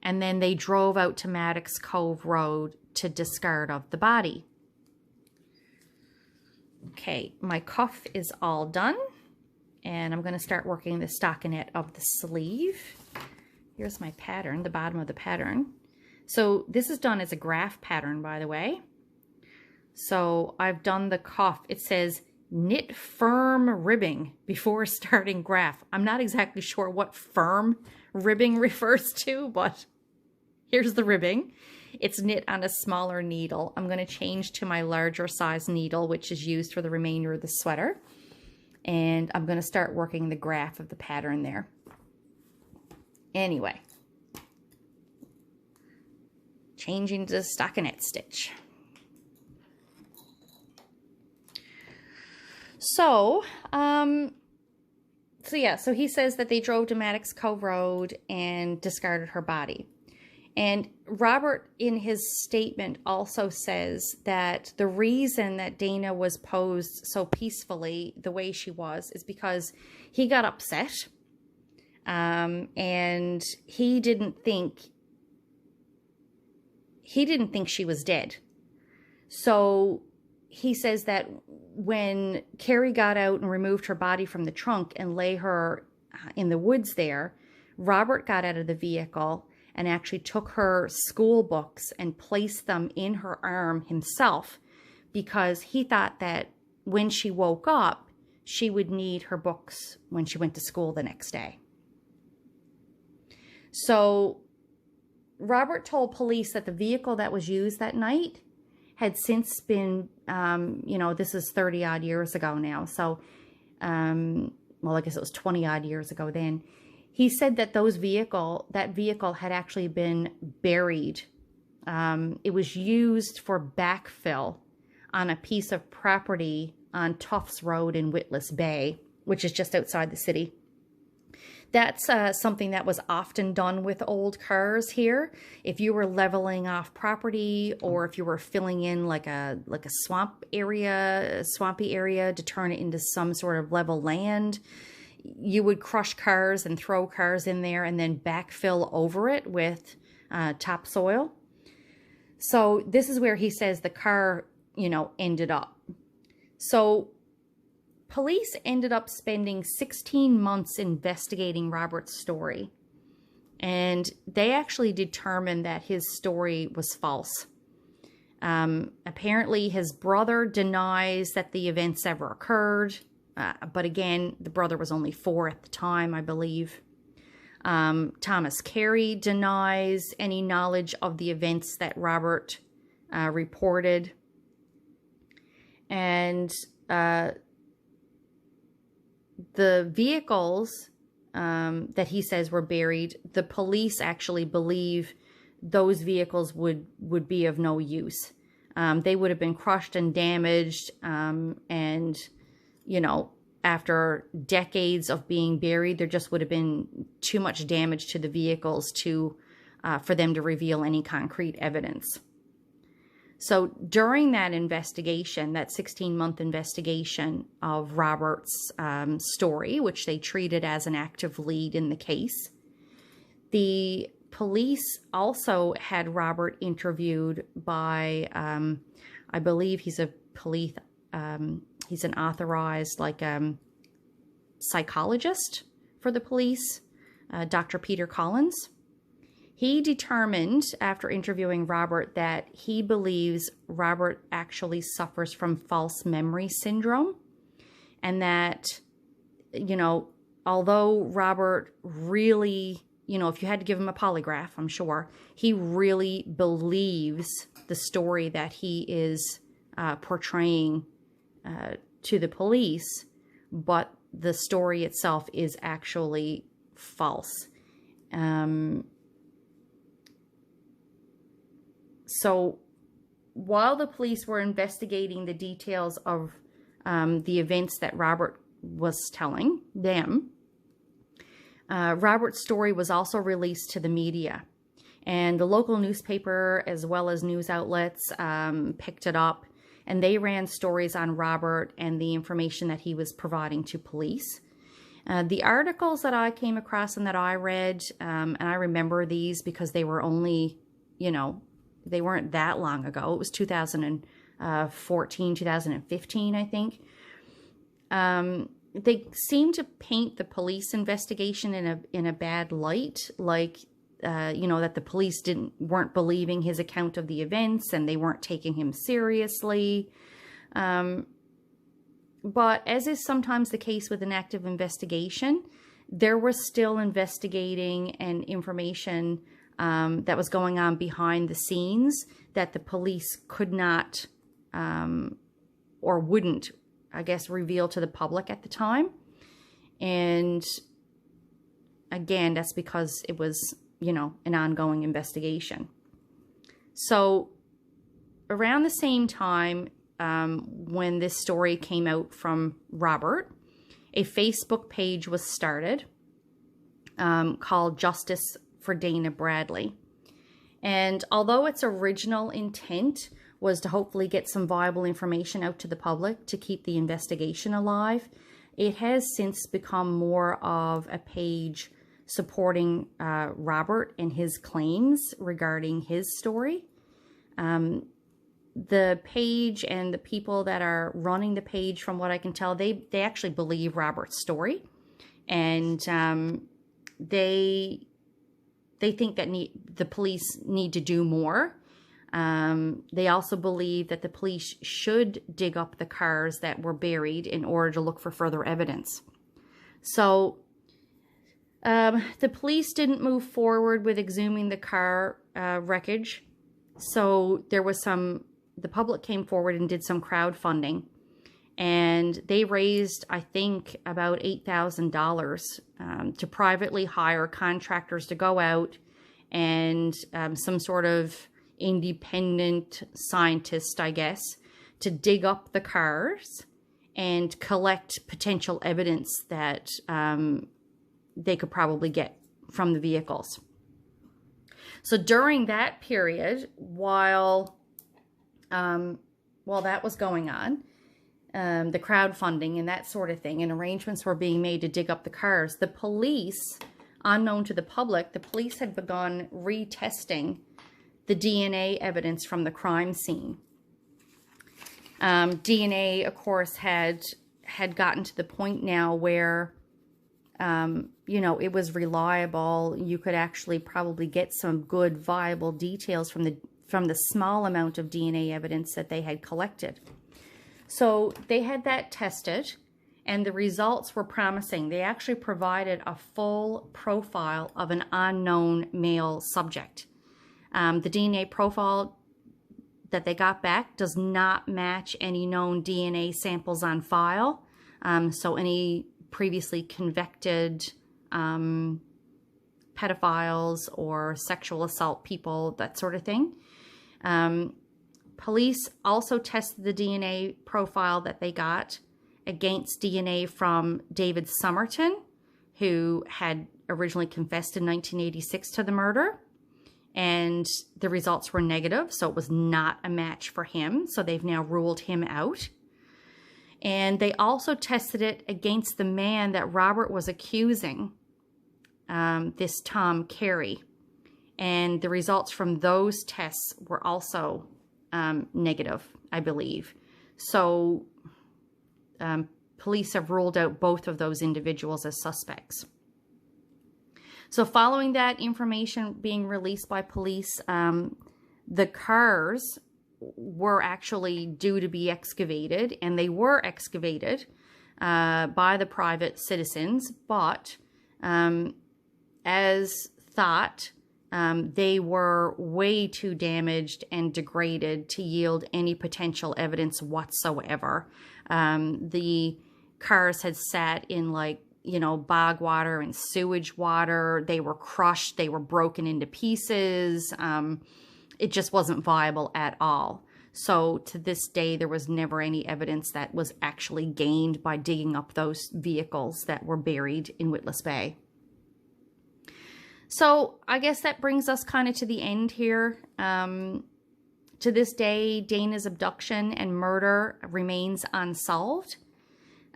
and then they drove out to Maddox Cove Road to discard of the body. Okay, my cuff is all done, and I'm going to start working the stockinette of the sleeve. Here's my pattern, the bottom of the pattern. So this is done as a graph pattern, by the way. So I've done the cuff. It says knit firm ribbing before starting graph. I'm not exactly sure what firm ribbing refers to, but here's the ribbing. It's knit on a smaller needle. I'm going to change to my larger size needle, which is used for the remainder of the sweater. And I'm going to start working the graph of the pattern there. Anyway, changing to stockinette stitch. So he says that they drove to Maddox Cove Road and discarded her body. And Robert, in his statement, also says that the reason that Dana was posed so peacefully the way she was is because he got upset, and he didn't think she was dead. So he says that when Carrie got out and removed her body from the trunk and lay her in the woods there, Robert got out of the vehicle and actually took her school books and placed them in her arm himself, because he thought that when she woke up, she would need her books when she went to school the next day. So Robert told police that the vehicle that was used that night had since been, this is 30 odd years ago now. So, well, I guess it was 20 odd years ago then. He said that that vehicle had actually been buried. It was used for backfill on a piece of property on Tufts Road in Witless Bay, which is just outside the city. That's something that was often done with old cars here. If you were leveling off property, or if you were filling in like a swampy area to turn it into some sort of level land, you would crush cars and throw cars in there and then backfill over it with topsoil. So this is where he says the car, ended up. So police ended up spending 16 months investigating Robert's story, and they actually determined that his story was false. Apparently, his brother denies that the events ever occurred, but again, the brother was only 4 at the time, I believe. Thomas Carey denies any knowledge of the events that Robert reported, and the vehicles that he says were buried, the police actually believe those vehicles would be of no use. They would have been crushed and damaged, and, you know, after decades of being buried, there just would have been too much damage to the vehicles for them to reveal any concrete evidence. So during that investigation, that 16-month investigation of Robert's story, which they treated as an active lead in the case, the police also had Robert interviewed by, I believe he's a police, he's an authorized psychologist for the police, Dr. Peter Collins. He determined after interviewing Robert that he believes Robert actually suffers from false memory syndrome, and that, you know, although Robert really, you know, if you had to give him a polygraph, I'm sure, he really believes the story that he is portraying to the police, but the story itself is actually false. So while the police were investigating the details of the events that Robert was telling them, Robert's story was also released to the media. And the local newspaper, as well as news outlets, picked it up. And they ran stories on Robert and the information that he was providing to police. The articles that I came across and that I read, and I remember these because they were only, you know, they weren't that long ago. It was 2014, 2015, I think. They seem to paint the police investigation in a bad light, like, you know, that the police weren't believing his account of the events and they weren't taking him seriously. But as is sometimes the case with an active investigation, there was still investigating and information that was going on behind the scenes that the police could not or wouldn't, I guess, reveal to the public at the time. And again, that's because it was, you know, an ongoing investigation. So around the same time when this story came out from Robert, a Facebook page was started called Justice for Dana Bradley. And although its original intent was to hopefully get some viable information out to the public to keep the investigation alive, it has since become more of a page supporting Robert and his claims regarding his story. The page and the people that are running the page, from what I can tell, they actually believe Robert's story, and they think that the police need to do more. They also believe that the police should dig up the cars that were buried in order to look for further evidence. So the police didn't move forward with exhuming the car wreckage. So there was the public came forward and did some crowdfunding. And they raised, I think, about $8,000 to privately hire contractors to go out and some sort of independent scientist, I guess, to dig up the cars and collect potential evidence that they could probably get from the vehicles. So during that period, while that was going on, the crowdfunding and that sort of thing, and arrangements were being made to dig up the cars, the police, unknown to the public, the police had begun retesting the DNA evidence from the crime scene. DNA, of course, had gotten to the point now where, you know, it was reliable. You could actually probably get some good, viable details from the small amount of DNA evidence that they had collected. So they had that tested, and the results were promising. They actually provided a full profile of an unknown male subject. The DNA profile that they got back does not match any known DNA samples on file. So any previously convicted pedophiles or sexual assault people, that sort of thing. Police also tested the DNA profile that they got against DNA from David Somerton, who had originally confessed in 1986 to the murder. And the results were negative, so it was not a match for him. So they've now ruled him out. And they also tested it against the man that Robert was accusing, this Tom Carey. And the results from those tests were also negative, I believe. So police have ruled out both of those individuals as suspects. So following that information being released by police, the cars were actually due to be excavated, and they were excavated by the private citizens, but as thought, they were way too damaged and degraded to yield any potential evidence whatsoever. The cars had sat in, like, you know, bog water and sewage water. They were crushed. They were broken into pieces. It just wasn't viable at all. So to this day, there was never any evidence that was actually gained by digging up those vehicles that were buried in Witless Bay. So I guess that brings us kind of to the end here. To this day, Dana's abduction and murder remains unsolved.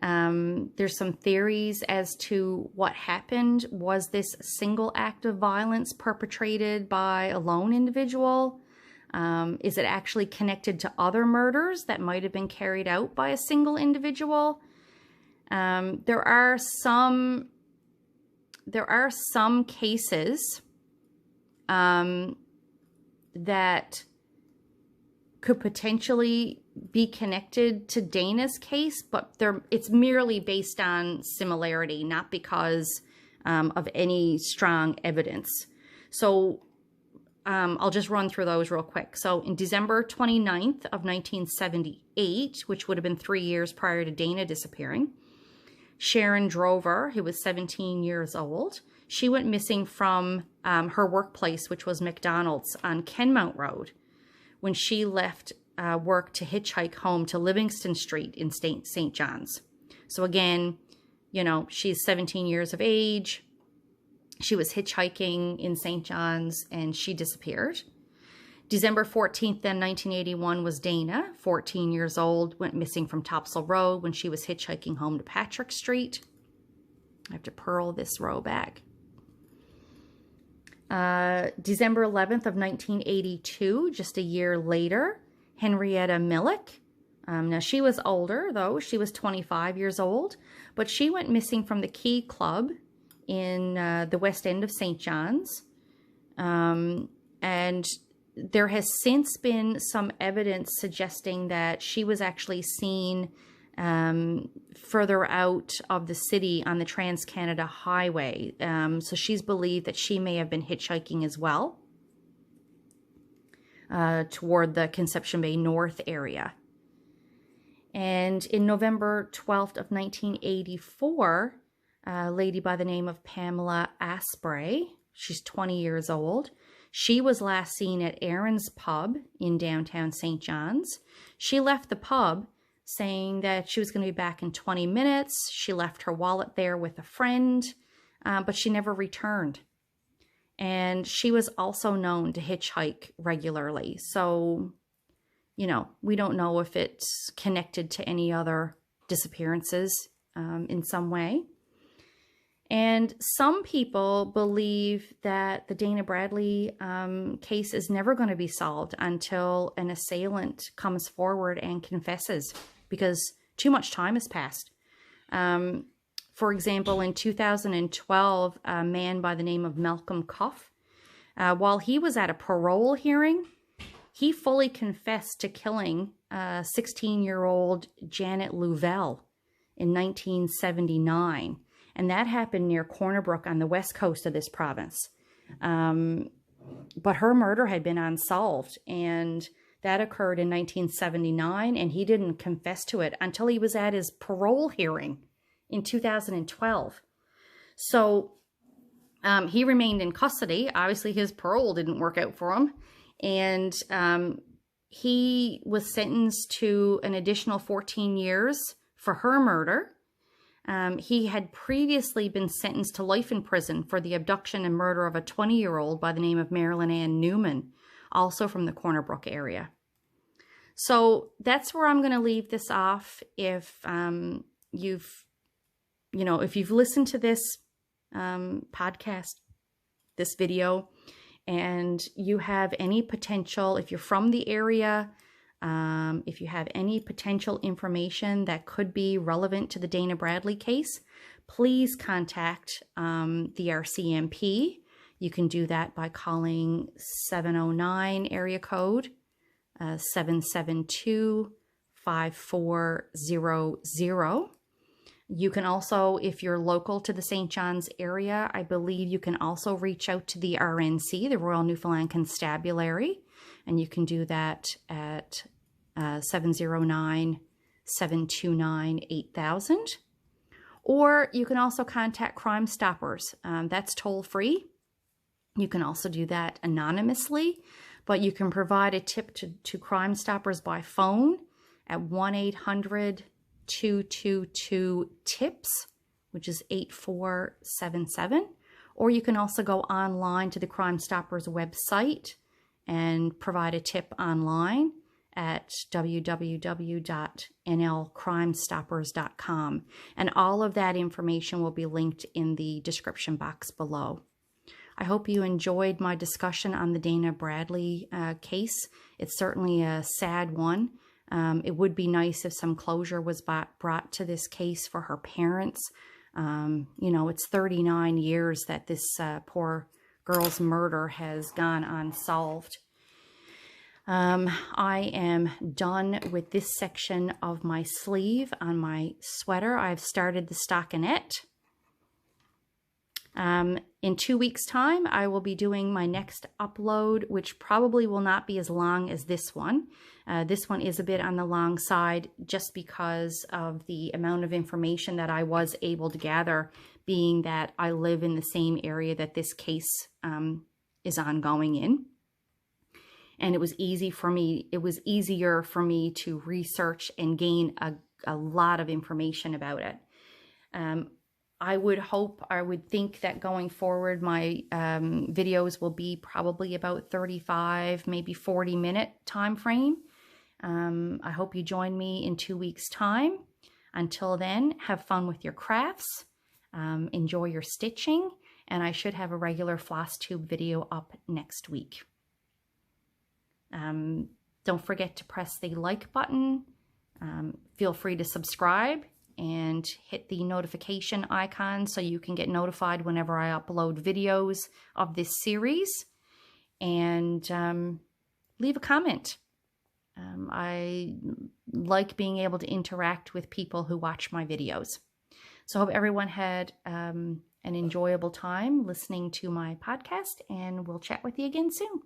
There's some theories as to what happened. Was this a single act of violence perpetrated by a lone individual? Is it actually connected to other murders that might have been carried out by a single individual? There are some cases that could potentially be connected to Dana's case, but it's merely based on similarity, not because of any strong evidence. So I'll just run through those real quick. So in December 29th of 1978, which would have been 3 years prior to Dana disappearing, Sharon Drover, who was 17 years old, she went missing from her workplace, which was McDonald's on Kenmount Road, when she left work to hitchhike home to Livingston Street in St. John's. So again, you know, she's 17 years of age. She was hitchhiking in St. John's and she disappeared. December 14th, then 1981, was Dana, 14 years old, went missing from Topsail Road when she was hitchhiking home to Patrick Street. I have to purl this row back. December 11th of 1982, just a year later, Henrietta Millick. Now, she was older, though. She was 25 years old, but she went missing from the Key Club in the West End of St. John's. And there has since been some evidence suggesting that she was actually seen further out of the city on the Trans-Canada Highway. So she's believed that she may have been hitchhiking as well toward the Conception Bay North area. And in November 12th of 1984, a lady by the name of Pamela Asprey, she's 20 years old, she was last seen at Aaron's Pub in downtown St. John's. She left the pub saying that she was going to be back in 20 minutes. She left her wallet there with a friend, but she never returned. And she was also known to hitchhike regularly. So, you know, we don't know if it's connected to any other disappearances in some way. And some people believe that the Dana Bradley case is never going to be solved until an assailant comes forward and confesses, because too much time has passed. For example, in 2012, a man by the name of Malcolm Cuff, while he was at a parole hearing, he fully confessed to killing 16-year-old Janet Louvel in 1979. And that happened near Corner Brook on the west coast of this province. But her murder had been unsolved, and that occurred in 1979, and he didn't confess to it until he was at his parole hearing in 2012. So He remained in custody. Obviously, his parole didn't work out for him. And he was sentenced to an additional 14 years for her murder. He had previously been sentenced to life in prison for the abduction and murder of a 20-year-old by the name of Marilyn Ann Newman, also from the Corner Brook area. So that's where I'm going to leave this off. If you've listened to this podcast, this video, and you have any potential, if you're from the area, if you have any potential information that could be relevant to the Dana Bradley case, please contact the RCMP. You can do that by calling 709 area code 772-5400. You can also, if you're local to the St. John's area, I believe you can also reach out to the RNC, the Royal Newfoundland Constabulary, and you can do that at 709-729-8000. Or you can also contact Crime Stoppers. That's toll free. You can also do that anonymously, but you can provide a tip to Crime Stoppers by phone at 1-800-222-TIPS, which is 8477. Or you can also go online to the Crime Stoppers website and provide a tip online at www.nlcrimestoppers.com. And all of that information will be linked in the description box below. I hope you enjoyed my discussion on the Dana Bradley case. It's certainly a sad one. It would be nice if some closure was brought to this case for her parents. It's 39 years that this poor girl's murder has gone unsolved. I am done with this section of my sleeve on my sweater. I've started the stockinette. In 2 weeks' time, I will be doing my next upload, which probably will not be as long as this one. This one is a bit on the long side just because of the amount of information that I was able to gather, being that I live in the same area that this case is ongoing in. And it was easier for me to research and gain a lot of information about it. I would think that going forward, my videos will be probably about 35, maybe 40-minute time frame. I hope you join me in 2 weeks' time. Until then, have fun with your crafts, enjoy your stitching, and I should have a regular floss tube video up next week. Don't forget to press the like button. Feel free to subscribe and hit the notification icon so you can get notified whenever I upload videos of this series. And leave a comment. I like being able to interact with people who watch my videos. So I hope everyone had an enjoyable time listening to my podcast, and we'll chat with you again soon.